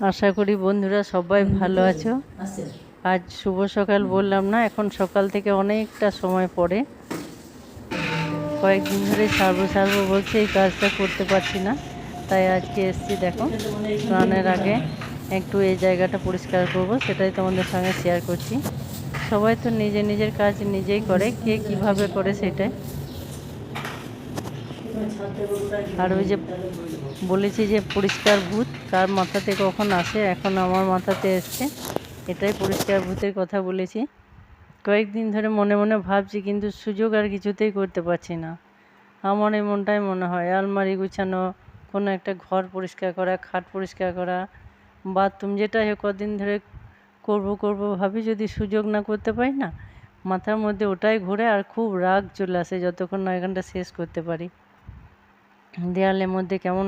আশা করি বন্ধুরা সবাই ভালো আছো। আজ শুভ সকাল বললাম না, এখন সকাল থেকে অনেকটা সময় পরে কয়েকদিন ধরে সারবো বলছে, এই কাজটা করতে পারছি না, তাই আজকে এসছি। দেখো, স্নানের আগে একটু এই জায়গাটা পরিষ্কার করব, সেটাই তোমাদের সঙ্গে শেয়ার করছি। সবাই তো নিজের কাজ নিজেই করে, কে কিভাবে করে সেটাই। আর ওই যে বলেছি যে পরিষ্কার ভূত কার মাথাতে কখন আসে, এখন আমার মাথাতে এসছে। এটাই পরিষ্কার ভূতের কথা বলেছি। কয়েকদিন ধরে মনে মনে ভাবছি, কিন্তু সুযোগ আর কিছুতেই করতে পারছি না। আমার এমনটাই মনে হয়, আলমারি গুছানো, কোনো একটা ঘর পরিষ্কার করা, খাট পরিষ্কার করা, বাথরুম, যেটাই হোক কদিন ধরে করব ভাবি, যদি সুযোগ না করতে পারি না, মাথার মধ্যে ওটাই ঘুরে আর খুব রাগ চলে আসে যতক্ষণ না এখানটা শেষ করতে পারি। দেয়ালের মধ্যে কেমন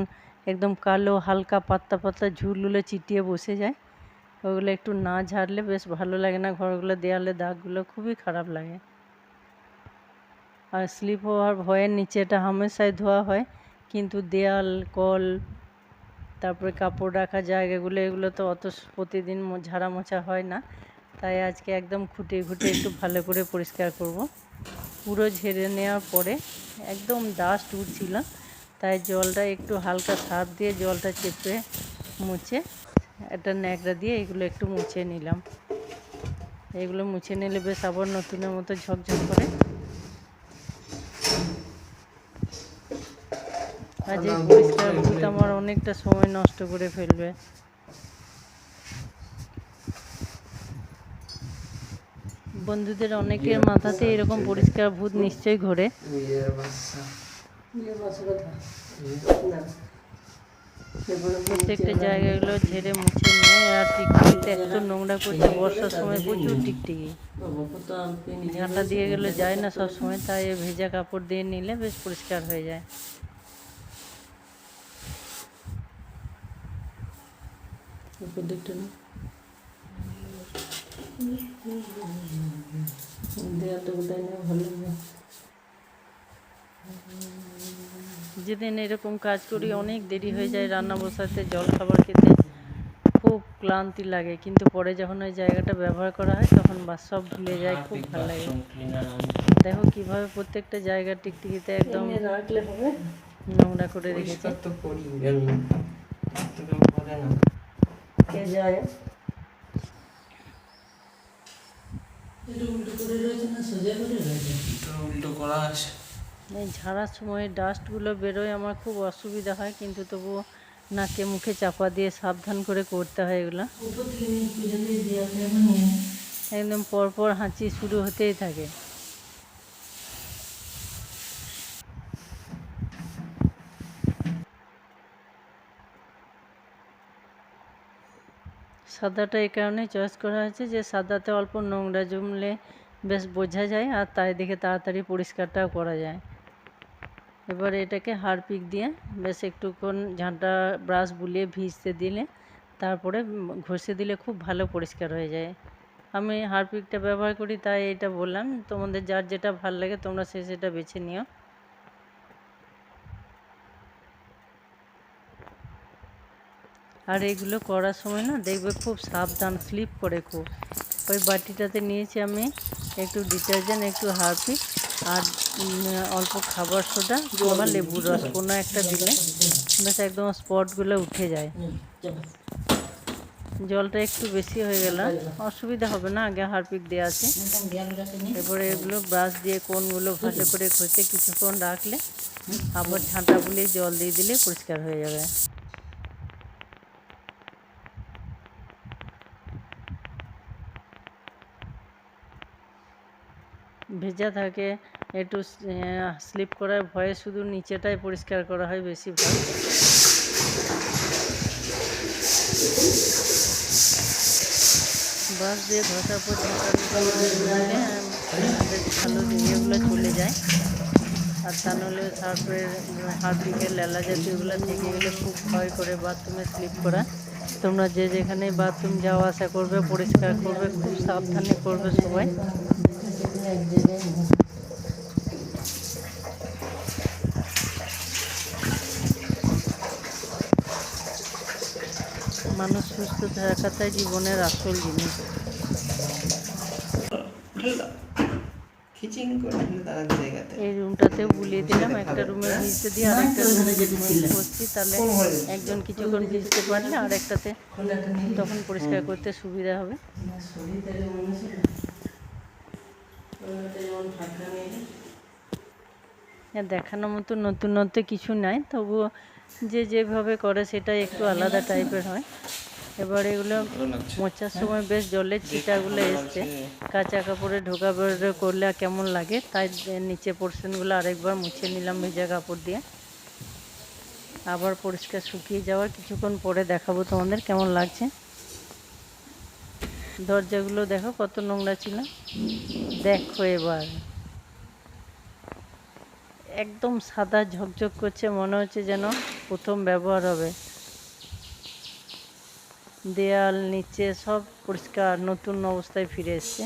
একদম কালো হালকা পাতলা ঝুলগুলো চিটিয়ে বসে যায়, ওগুলো একটু না ঝাড়লে বেশ ভালো লাগে না। ঘরগুলো দেয়ালে দাগগুলো খুবই খারাপ লাগে। আর স্লিপ হওয়ার ভয়ের নিচেটা হামেশাই ধোয়া হয়, কিন্তু দেয়াল, কল, তারপরে কাপড় রাখার জায়গাগুলো, এগুলো তো অত প্রতিদিন ঝাড়া মোছা হয় না। তাই আজকে একদম খুঁটিয়ে একটু ভালো করে পরিষ্কার করব। পুরো ঝেড়ে নেওয়ার পরে একদম ডাস্ট উঠছিল, তাই জলটা একটু হালকা সার্ফ দিয়ে জলটা চেপে মুছে একটা ন্যাকড়া দিয়ে এগুলো একটু মুছে নিলাম। এগুলো মুছে নিলে বেশ আবার নতুনের মতো ঝকঝক করে। আজ এই পরিষ্কার ভূত আমার অনেকটা সময় নষ্ট করে ফেলবে। বন্ধুদের অনেকের মাথাতে এরকম পরিষ্কার ভূত নিশ্চয়ই ঘোরে। প্রত্যেকটা জায়গাগুলো ঝেড়ে মুছে নিয়ে, আর টিকটিকিতে এত নোংরা করছে বর্ষার সময়, প্রচুর টিকটিকি। ঝাঁটা দিয়ে গেলে যায় না সব সময়, তাই ভেজা কাপড় দিয়ে নিলে বেশ পরিষ্কার হয়ে যায়। যেদিন এরকম কাজ করি অনেক দেরি হয়ে যায় রান্না বসাতে, জল খাবার খেতে খুব ক্লান্তি লাগে, কিন্তু পরে যখন ওই জায়গাটা ব্যবহার করা হয় তখন বাস সব ভুলে যায়, খুব ভালো লাগে। দেখো কিভাবে প্রত্যেকটা জায়গা টিকটিকিতে একদম নোংরা করে রেখেছে। এই ঝাড়ার সময় ডাস্টগুলো বেরোয়, আমার খুব অসুবিধা হয়, কিন্তু তবুও নাকে মুখে চাপা দিয়ে সাবধান করে করতে হয় এগুলো। একদম পরপর হাঁচি শুরু হতেই থাকে। সাদাটা এই কারণে চয়েস করা হয়েছে যে সাদাতে অল্প নোংরা জমলে বেশ বোঝা যায়, আর তাই দেখে তাড়াতাড়ি পরিষ্কারটাও করা যায়। এবার এটাকে হারপিক দিয়ে বেশ একটুক্ষণ ঝাঁটা ব্রাশ বুলিয়ে ভিজতে দিলে, তারপরে ঘষে দিলে খুব ভালো পরিষ্কার হয়ে যায়। আমি হারপিকটা ব্যবহার করি, তাই এটা বললাম। তোমাদের যার যেটা ভালো লাগে তোমরা সেটা বেছে নিও। আর এগুলো করার সময় না দেখবে খুব সাবধান, স্লিপ করে খুব। ওই বাটিটাতে নিয়েছি আমি একটু ডিটারজেন্ট, একটু হারপিক, আর অল্প খাবার সোডা কিংবা লেবুর রস, কোনো একটা দিলে বেশ একদম স্পটগুলো উঠে যায়। জলটা একটু বেশি হয়ে গেল, অসুবিধা হবে না, আগে হারপিক দেওয়া আছে। এরপরে এগুলো ব্রাশ দিয়ে কোনগুলো ভালো করে ঘষে কিছুক্ষণ রাখলে আবার ঝাঁটা বুলিয়ে জল দিয়ে দিলে পরিষ্কার হয়ে যাবে। ভেজা থাকে, একটু স্লিপ করার ভয়ে শুধু নিচেটাই পরিষ্কার করা হয় বেশিরভাগ। ব্রাশ দিয়ে ঘষার পর বেশ ভালো ইয়েগুলো চলে যায়। আর তা নাহলে সার্ফের হারপিকের লেলা জাতীয়গুলো থেকে গেলে খুব ভয় করে বাথরুমে স্লিপ করা। তোমরা যে যেখানে বাথরুম যাওয়া আসা করবে পরিষ্কার করবে, খুব সাবধানে করবে সবাই। মানুষ সুস্থ থাকাটাই জীবনের আসল জিনিস। এই রুমটাতেও বুলিয়ে দিলাম, একটা রুমে ভিজতে দিয়ে আর একটা রুমে বসছি, তাহলে একজন কিছুক্ষণ ভিজতে পারলে আর একটাতে তখন পরিষ্কার করতে সুবিধা হবে। দেখানোর মতো নতুনত্ব কিছু নাই, তবুও যে যেভাবে করে সেটাই একটু আলাদা টাইপের হয়। এবার এগুলো মোছার সময় বেশ জলের ছিটাগুলো এসছে, কাঁচা কাপড়ে ঢোকা বেরো করলে কেমন লাগে, তাই নিচে পোর্শনগুলো আরেকবার মুছে নিলাম ভেজা কাপড় দিয়ে। আবার পরিষ্কার শুকিয়ে যাওয়ার কিছুক্ষণ পরে দেখাবো তোমাদের কেমন লাগছে। দরজাগুলো দেখো কত নোংরা ছিল, দেখো এবার একদম সাদা ঝকঝক করছে, মনে হচ্ছে যেন প্রথম ব্যবহার হবে। দেয়াল নিচে সব পরিষ্কার নতুন অবস্থায় ফিরে এসছে।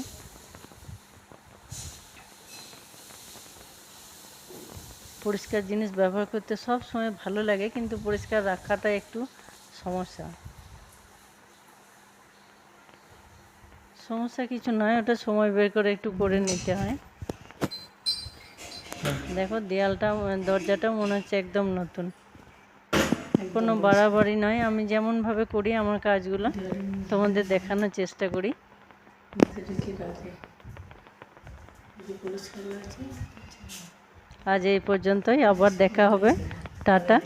পরিষ্কার জিনিস ব্যবহার করতে সব সময় ভালো লাগে, কিন্তু পরিষ্কার রাখাটা একটু সমস্যা কিছু নয়, ওটা সময় বের করে একটু করে নিতে হয়। দেখো দেয়ালটা, দরজাটা মনে হচ্ছে একদম নতুন, কোনো বাড়াবাড়ি নয়। আমি যেমনভাবে করি আমার কাজগুলো তোমাদের দেখানোর চেষ্টা করি। আজ এই পর্যন্তই, আবার দেখা হবে, টাটা।